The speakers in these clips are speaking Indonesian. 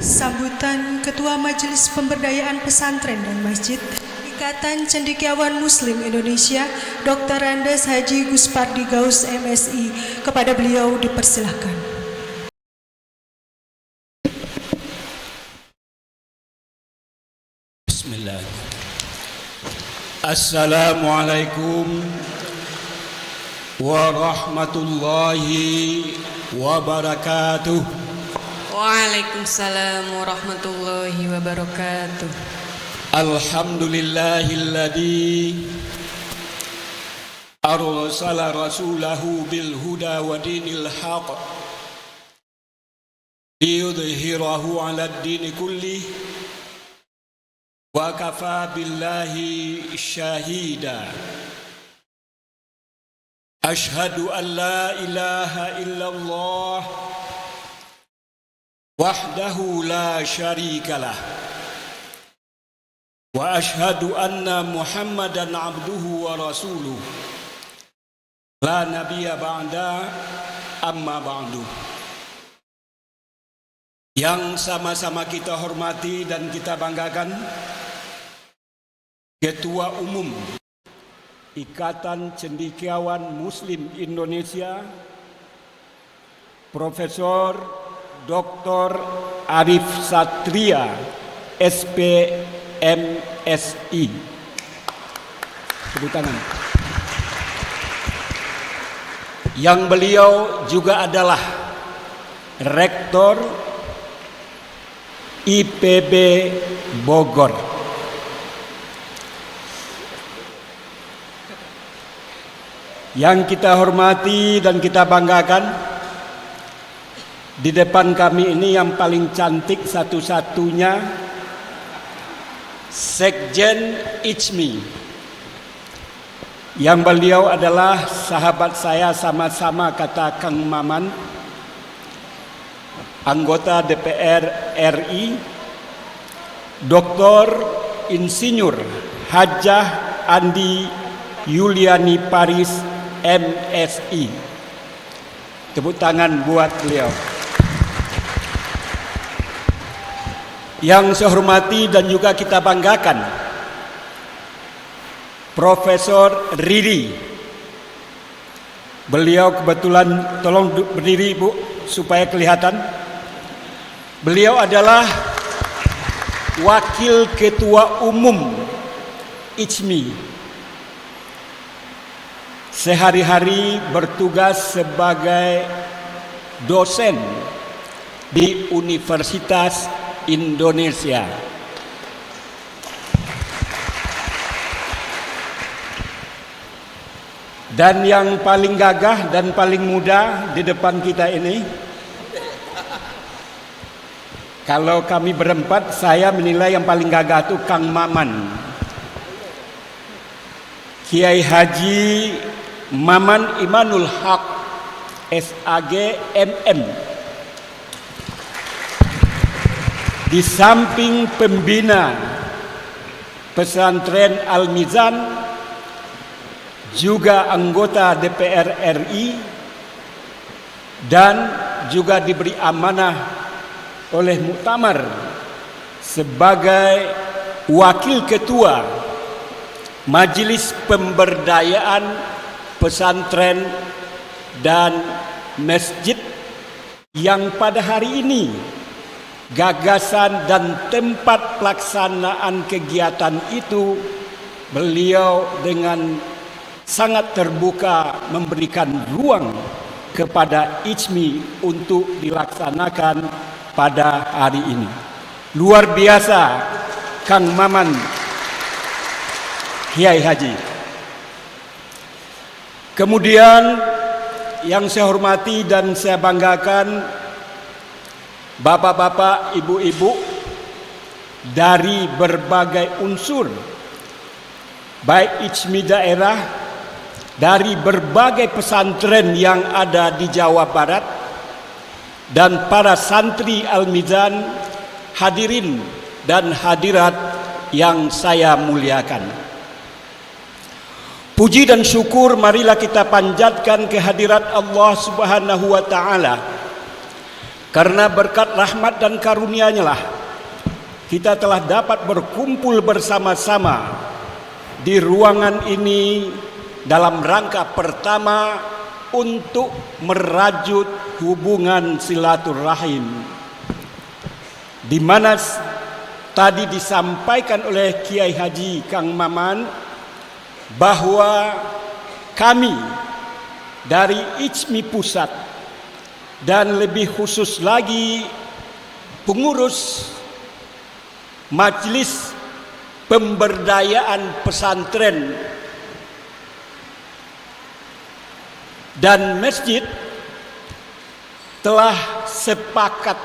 Sambutan Ketua Majelis Pemberdayaan Pesantren dan Masjid Ikatan Cendekiawan Muslim Indonesia Dr. Andes Haji Guspardi Gaus MSI. Kepada beliau dipersilahkan. Bismillah. Assalamualaikum warahmatullahi wabarakatuh. Waalaikumsalam warahmatullahi wabarakatuh. Alhamdulillahilladzi arsala rasulahu bil huda wa dinil haq liyudhhirahu 'ala ad-din kullih wa kafa billahi syahida. Ashhadu an la ilaha illallah wahdahu la syarikalah wa ashhadu anna Muhammadan abduhu wa rasuluh la nabiyya ba'da amma ba'du. Yang sama-sama kita hormati dan kita banggakan, Ketua Umum Ikatan Cendekiawan Muslim Indonesia Profesor Dr. Arif Satria SPMSI. Tepuk tangan. Yang beliau juga adalah Rektor IPB Bogor. Yang kita hormati dan kita banggakan, di depan kami ini yang paling cantik satu-satunya Sekjen ICMI, yang beliau adalah sahabat saya, sama-sama kata Kang Maman, anggota DPR RI, Dr. Insinyur Hajah Andi Yuliani Paris MSI. Tepuk tangan buat beliau. Yang saya hormati dan juga kita banggakan, Profesor Riri. Beliau kebetulan, tolong berdiri Bu supaya kelihatan. Beliau adalah Wakil Ketua Umum ICMI. Sehari-hari bertugas sebagai dosen di Universitas Indonesia. Dan yang paling gagah dan paling muda di depan kita ini, kalau kami berempat, saya menilai yang paling gagah itu Kang Maman, Kiai Haji Maman Imanul Haq SAG MM. Di samping pembina pesantren Al-Mizan, juga anggota DPR RI, dan juga diberi amanah oleh Muktamar sebagai Wakil Ketua Majelis Pemberdayaan Pesantren dan Masjid, yang pada hari ini gagasan dan tempat pelaksanaan kegiatan itu beliau dengan sangat terbuka memberikan ruang kepada ICMI untuk dilaksanakan pada hari ini. Luar biasa Kang Maman Kiai Haji. Kemudian yang saya hormati dan saya banggakan, bapak-bapak, ibu-ibu dari berbagai unsur, baik ICMI daerah, dari berbagai pesantren yang ada di Jawa Barat, dan para santri Al-Mizan, hadirin dan hadirat yang saya muliakan. Puji dan syukur marilah kita panjatkan kehadirat Allah Subhanahu wa taala Karena berkat rahmat dan karunia-Nya lah kita telah dapat berkumpul bersama-sama di ruangan ini dalam rangka pertama untuk merajut hubungan silaturahim, di mana tadi disampaikan oleh Kiai Haji Kang Maman bahwa kami dari ICMI Pusat dan lebih khusus lagi pengurus Majelis Pemberdayaan Pesantren dan Masjid telah sepakat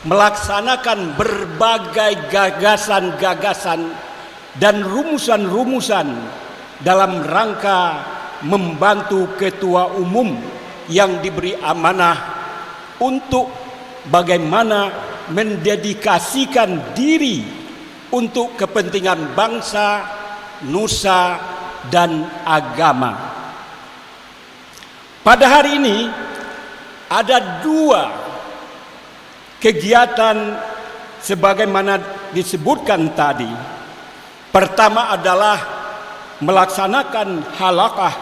melaksanakan berbagai gagasan-gagasan dan rumusan-rumusan dalam rangka membantu ketua umum yang diberi amanah untuk bagaimana mendedikasikan diri untuk kepentingan bangsa, nusa, dan agama. Pada hari ini ada 2 kegiatan sebagaimana disebutkan tadi. Pertama adalah melaksanakan halaqah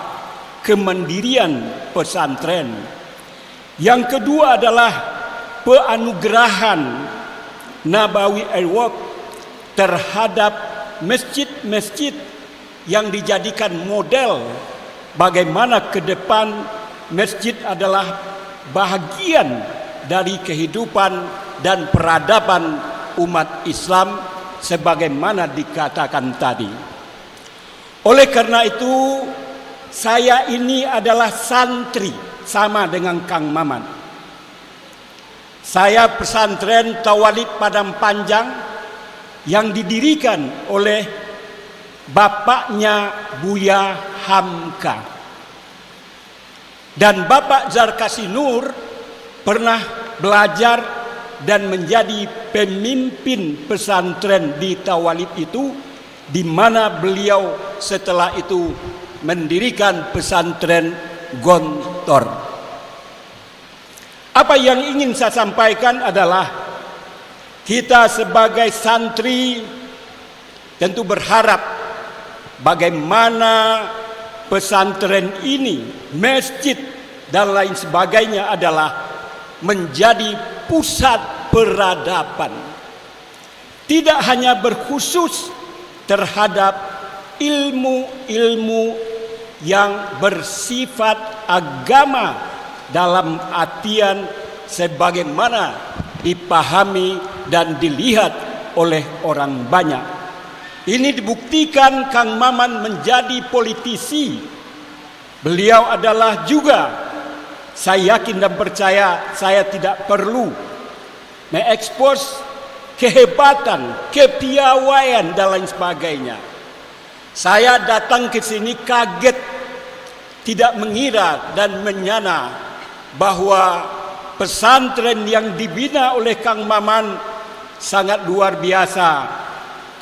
kemandirian pesantren. Yang kedua adalah penganugerahan Nabawi Award terhadap masjid-masjid yang dijadikan model bagaimana ke depan masjid adalah bahagian dari kehidupan dan peradaban umat Islam sebagaimana dikatakan tadi. Oleh karena itu, saya ini adalah santri sama dengan Kang Maman. Saya pesantren Tawalid Padang Panjang yang didirikan oleh bapaknya Buya Hamka. Dan Bapak Zarkasi Nur pernah belajar dan menjadi pemimpin pesantren di Tawalid itu, di mana beliau setelah itu mendirikan pesantren Gontor. Apa yang ingin saya sampaikan adalah kita sebagai santri tentu berharap bagaimana pesantren ini, masjid dan lain sebagainya adalah menjadi pusat peradaban. Tidak hanya berkhusus terhadap ilmu-ilmu yang bersifat agama dalam artian sebagaimana dipahami dan dilihat oleh orang banyak. Ini dibuktikan Kang Maman menjadi politisi. Beliau adalah juga, saya yakin dan percaya, saya tidak perlu mengekspos kehebatan, kepiawaian dan lain sebagainya. Saya datang ke sini kaget, tidak mengira dan menyana bahwa pesantren yang dibina oleh Kang Maman sangat luar biasa,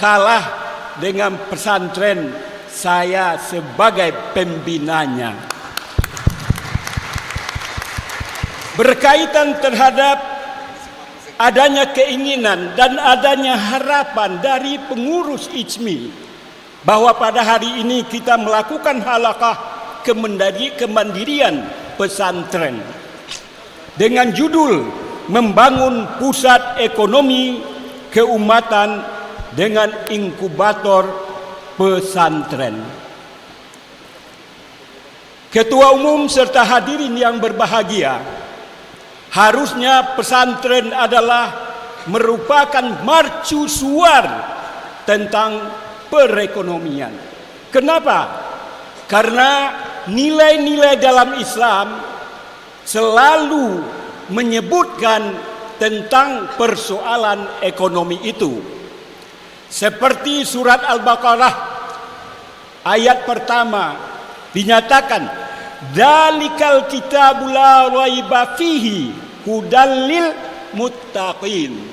kalah dengan pesantren saya sebagai pembinanya. Berkaitan terhadap adanya keinginan dan adanya harapan dari pengurus ICMI bahwa pada hari ini kita melakukan halaqah kemandirian pesantren dengan judul membangun pusat ekonomi keumatan dengan inkubator pesantren. Ketua umum serta hadirin yang berbahagia, harusnya pesantren adalah merupakan mercusuar tentang perekonomian. Kenapa? Karena nilai-nilai dalam Islam selalu menyebutkan tentang persoalan ekonomi itu. Seperti surat Al-Baqarah ayat pertama dinyatakan, "Dzalikal kitabul la raiba fihi hudal lil muttaqin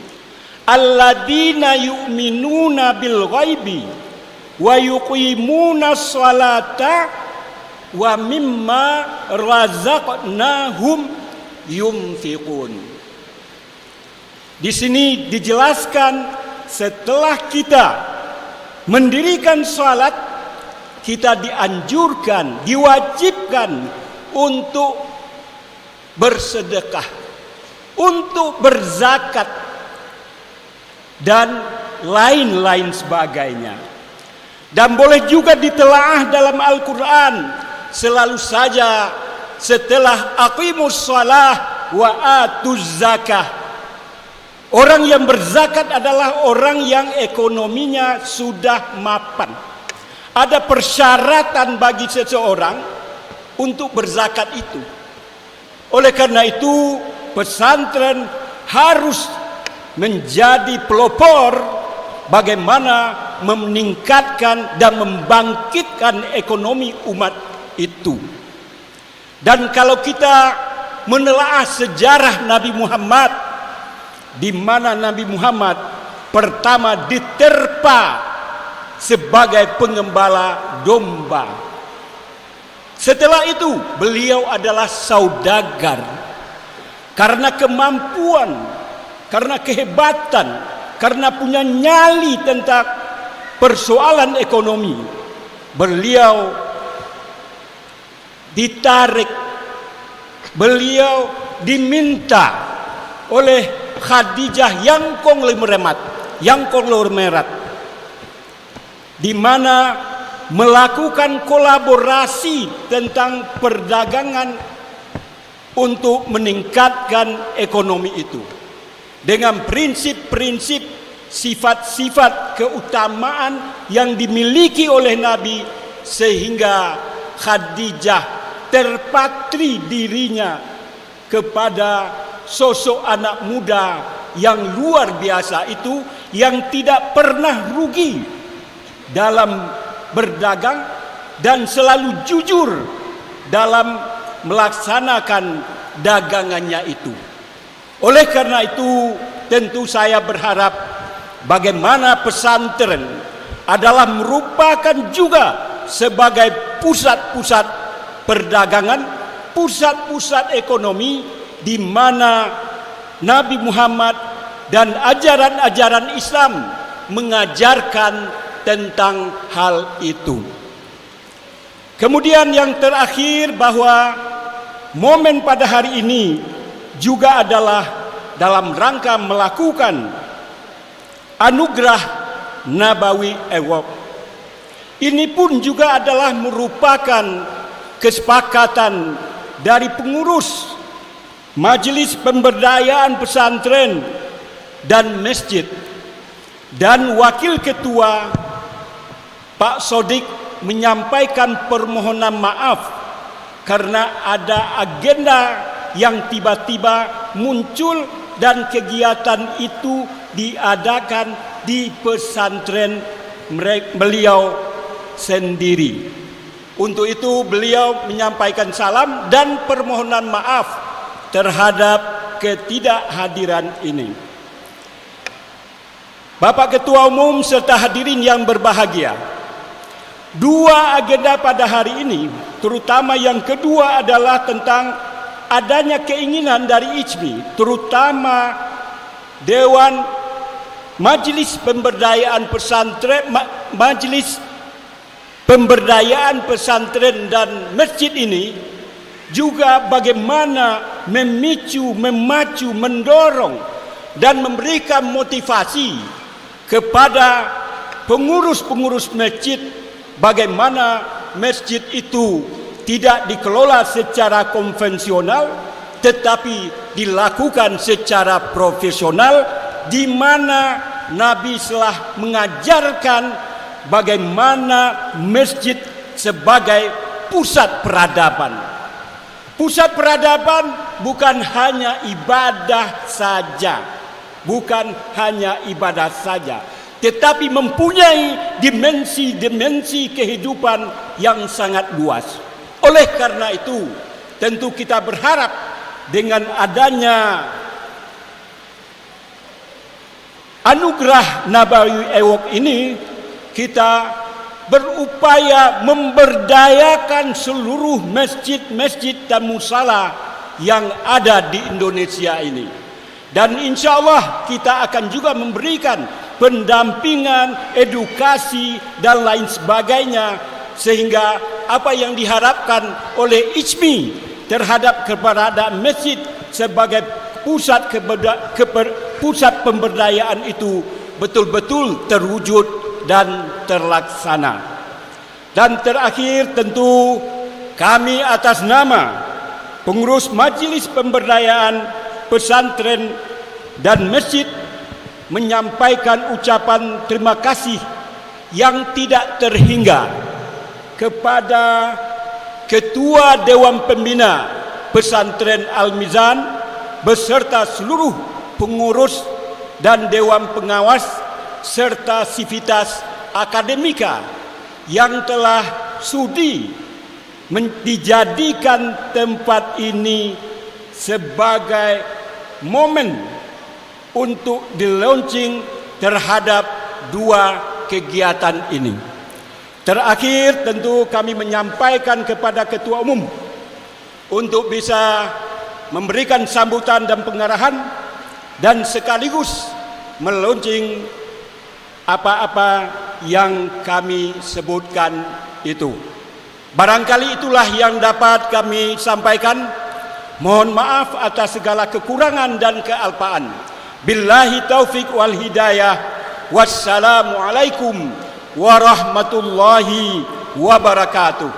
alladzina yu'minuna bil ghaibi wa yuqimunas sholata wa mimma razaqnahum yunfiqun." Di sini dijelaskan setelah kita mendirikan salat, kita dianjurkan, diwajibkan untuk bersedekah, untuk berzakat, dan lain-lain sebagainya. Dan boleh juga ditelaah dalam Al-Quran, selalu saja setelah aqimus shalah wa atuz zakah, orang yang berzakat adalah orang yang ekonominya sudah mapan. Ada persyaratan bagi seseorang untuk berzakat itu. Oleh karena itu, pesantren harus menjadi pelopor bagaimana meningkatkan dan membangkitkan ekonomi umat itu. Dan kalau kita menelaah sejarah Nabi Muhammad, di mana Nabi Muhammad pertama diterpa sebagai pengembala domba. Setelah itu beliau adalah saudagar. Karena kemampuan, karena kehebatan, karena punya nyali tentang persoalan ekonomi, beliau ditarik, beliau diminta oleh Khadijah yang konglomerat, di mana melakukan kolaborasi tentang perdagangan untuk meningkatkan ekonomi itu dengan prinsip-prinsip, sifat-sifat keutamaan yang dimiliki oleh Nabi, sehingga Khadijah terpatri dirinya kepada sosok anak muda yang luar biasa itu, yang tidak pernah rugi dalam berdagang dan selalu jujur dalam melaksanakan dagangannya itu. Oleh karena itu, tentu saya berharap bagaimana pesantren adalah merupakan juga sebagai pusat-pusat perdagangan, pusat-pusat ekonomi, di mana Nabi Muhammad dan ajaran-ajaran Islam mengajarkan tentang hal itu. Kemudian yang terakhir, bahwa momen pada hari ini juga adalah dalam rangka melakukan anugerah Nabawi Award. Ini pun juga adalah merupakan kesepakatan dari pengurus Majelis Pemberdayaan Pesantren dan Masjid dan Wakil Ketua Pak Sodik menyampaikan permohonan maaf karena ada agenda yang tiba-tiba muncul dan kegiatan itu diadakan di pesantren beliau sendiri. Untuk itu beliau menyampaikan salam dan permohonan maaf terhadap ketidakhadiran ini. Bapak Ketua Umum serta hadirin yang berbahagia, dua agenda pada hari ini, terutama yang kedua adalah tentang adanya keinginan dari ICMI, terutama Dewan Majelis Pemberdayaan Pesantren, Majelis Pemberdayaan Pesantren dan Masjid ini, juga bagaimana memacu, mendorong dan memberikan motivasi kepada pengurus-pengurus masjid, bagaimana masjid itu tidak dikelola secara konvensional tetapi dilakukan secara profesional, di mana Nabi telah mengajarkan bagaimana masjid sebagai pusat peradaban. Pusat peradaban bukan hanya ibadah saja, tetapi mempunyai dimensi-dimensi kehidupan yang sangat luas. Oleh karena itu, tentu kita berharap dengan adanya anugerah Nabawi Award ini, kita berupaya memberdayakan seluruh masjid-masjid dan musala yang ada di Indonesia ini. Dan insya Allah kita akan juga memberikan pendampingan, edukasi, dan lain sebagainya. Sehingga apa yang diharapkan oleh ICMI terhadap keberadaan masjid sebagai pusat pemberdayaan itu betul-betul terwujud dan terlaksana. Dan terakhir tentu kami atas nama pengurus Majelis Pemberdayaan Pesantren dan Masjid menyampaikan ucapan terima kasih yang tidak terhingga kepada Ketua Dewan Pembina Pesantren Al-Mizan beserta seluruh pengurus dan Dewan Pengawas serta sivitas akademika yang telah sudi dijadikan tempat ini sebagai momen untuk di-launching terhadap dua kegiatan ini. Terakhir tentu kami menyampaikan kepada Ketua Umum untuk bisa memberikan sambutan dan pengarahan dan sekaligus melaunching apa-apa yang kami sebutkan itu. Barangkali itulah yang dapat kami sampaikan. Mohon maaf atas segala kekurangan dan kealpaan. Billahi taufik wal hidayah. Wassalamualaikum warahmatullahi wabarakatuh.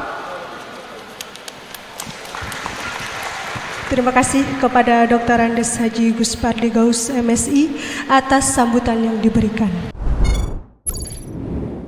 Terima kasih kepada Dr. Andes Haji Guspardi Gaus MSI atas sambutan yang diberikan.